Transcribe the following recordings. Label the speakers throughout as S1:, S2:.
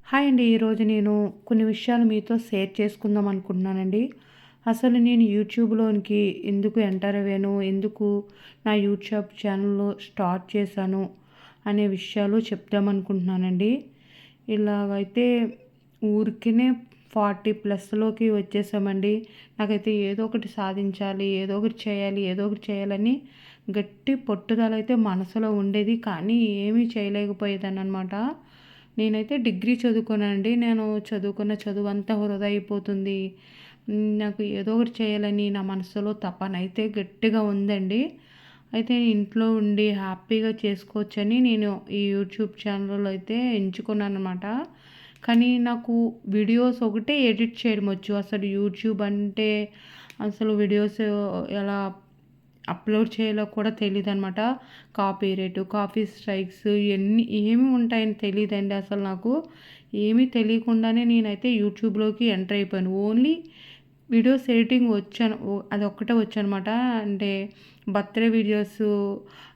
S1: Hi అండి. ఈరోజు నేను కొన్ని విషయాలు మీతో షేర్ చేసుకుందాం అనుకుంటున్నానండి. అసలు నేను యూట్యూబ్‌లోనికి ఎందుకు ఎంటర్ అయ్యాను? ఎందుకు నా యూట్యూబ్ ఛానల్ స్టార్ట్ చేశాను? అనే విషయాలు చెప్దామనుకుంటున్నానండి. ఇలాగైతే ఊరికనే 40 ప్లస్‌లోకి వచ్చేసామండి. నాకైతే ఏదో ఒకటి సాధించాలి, ఏదో ఒకటి చేయాలి, ఏదో ఒకటి చేయాలని గట్టి పట్టుదల అయితే మనసులో ఉండేది. కానీ ఏమీ చేయలేకపోయేదాన్ననమాట. నేనైతే డిగ్రీ చదువుకున్నానండి. నేను చదువుకున్న చదువంతా వృధా అయిపోతుంది. నాకు ఏదో ఒకటి చేయాలని నా మనసులో తపనైతే గట్టిగా ఉందండి. అయితే ఇంట్లో ఉండి హ్యాపీగా చేసుకోవచ్చని నేను ఈ యూట్యూబ్ ఛానల్ అయితే ఎంచుకున్నాననమాట. కానీ నాకు వీడియోస్ ఒకటే ఎడిట్ చేయడం వచ్చు. అసలు యూట్యూబ్ అంటే అసలు వీడియోస్ ఎలా అప్లోడ్ చేయాలో కూడా తెలీదనమాట. కాపీరైట్, కాపీ స్ట్రైక్స్ ఇయన్నీ ఏమి ఉంటాయని తెలీదండి అసలు నాకు. ఏమీ తెలియకుండానే నేనైతే యూట్యూబ్‌లోకి ఎంటర్ అయిపోయాను. ఓన్లీ వీడియోస్ ఎడిటింగ్ వచ్చాను. అదొక్కటే వచ్చనమాట. అంటే బర్త్‌డే వీడియోస్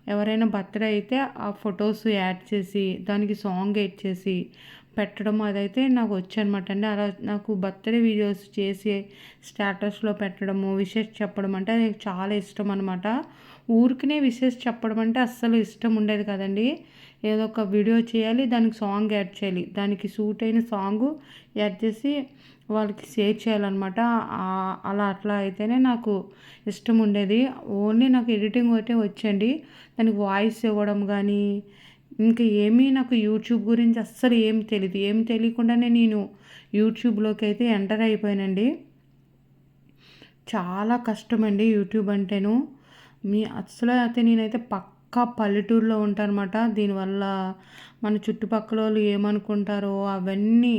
S1: ఎవరైనా బర్త్‌డే అయితే ఆ ఫొటోస్ యాడ్ చేసి, దానికి సాంగ్ ఎడ్ చేసి పెట్టడం అదైతే నాకు వచ్చనమాట అండి. అలా నాకు బర్త్‌డే వీడియోస్ చేసి స్టేటస్‌లో పెట్టడము, విషెస్ చెప్పడం అంటే అది చాలా ఇష్టం అనమాట. ఊరికనే విషెస్ చెప్పడం అంటే అస్సలు ఇష్టం ఉండేది కదండీ. ఏదో ఒక వీడియో చేయాలి, దానికి సాంగ్ యాడ్ చేయాలి. దానికి సూట్ అయిన సాంగు యాడ్ చేసి వాళ్ళకి షేర్ చేయాలనమాట. అట్లా అయితేనే నాకు ఇష్టం ఉండేది. ఓన్లీ నాకు ఎడిటింగ్ ఒకటే వచ్చండి. దానికి వాయిస్ ఇవ్వడం కానీ, ఇంకా ఏమీ నాకు యూట్యూబ్ గురించి అస్సలు ఏం తెలీదు. ఏం తెలియకుండానే నేను యూట్యూబ్‌లోకి అయితే ఎంటర్ అయిపోయానండి. చాలా కష్టమండి యూట్యూబ్ అంటేను. అస్సలు అయితే నేనైతే పక్కా పల్లెటూరులో ఉంటానమాట. దీనివల్ల మన చుట్టుపక్కలోళ్ళు ఏమనుకుంటారో అవన్నీ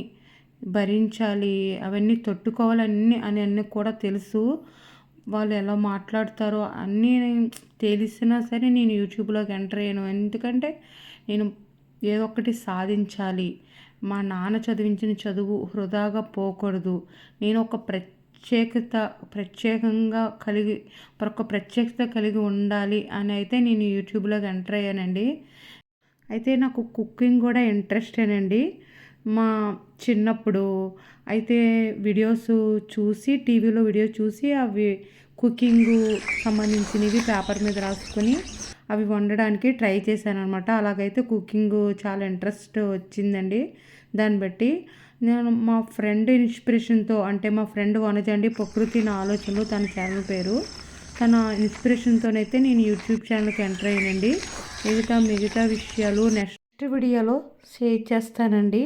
S1: భరించాలి, అవన్నీ తట్టుకోవాలన్నీ అన్నీ కూడా తెలుసు. వాళ్ళు ఎలా మాట్లాడతారో అన్నీ తెలిసినా సరే నేను యూట్యూబ్‌లోకి ఎంటర్ అయ్యాను. ఎందుకంటే నేను ఏదో ఒకటి సాధించాలి. మా నాన్న చదివించిన చదువు వృధాగా పోకూడదు. నేను ఒక ప్రత్యేకత కలిగి ఉండాలి అని అయితే నేను యూట్యూబ్‌లోకి ఎంటర్ అయ్యానండి. అయితే నాకు కుకింగ్ కూడా ఇంట్రెస్టేనండి. మా చిన్నప్పుడు అయితే వీడియోస్ చూసి టీవీలో వీడియో చూసి అవి కుకింగు సంబంధించినవి పేపర్ మీద రాసుకొని అవి వండడానికి ట్రై చేశాననమాట. అలాగైతే కుకింగు చాలా ఇంట్రెస్ట్ వచ్చిందండి. దాన్ని బట్టి నేను మా ఫ్రెండ్ ఇన్స్పిరేషన్‌తో, అంటే మా ఫ్రెండ్ వనజ అండి, ప్రకృతి నా ఆలోచనలు తన ఛానల్ పేరు. తన ఇన్స్పిరేషన్‌తోనైతే నేను యూట్యూబ్ ఛానల్‌కి ఎంటర్ అయ్యానండి. మిగతా విషయాలు నెక్స్ట్ వీడియోలో షేర్ చేస్తానండి.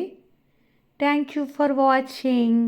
S1: Thank you for watching.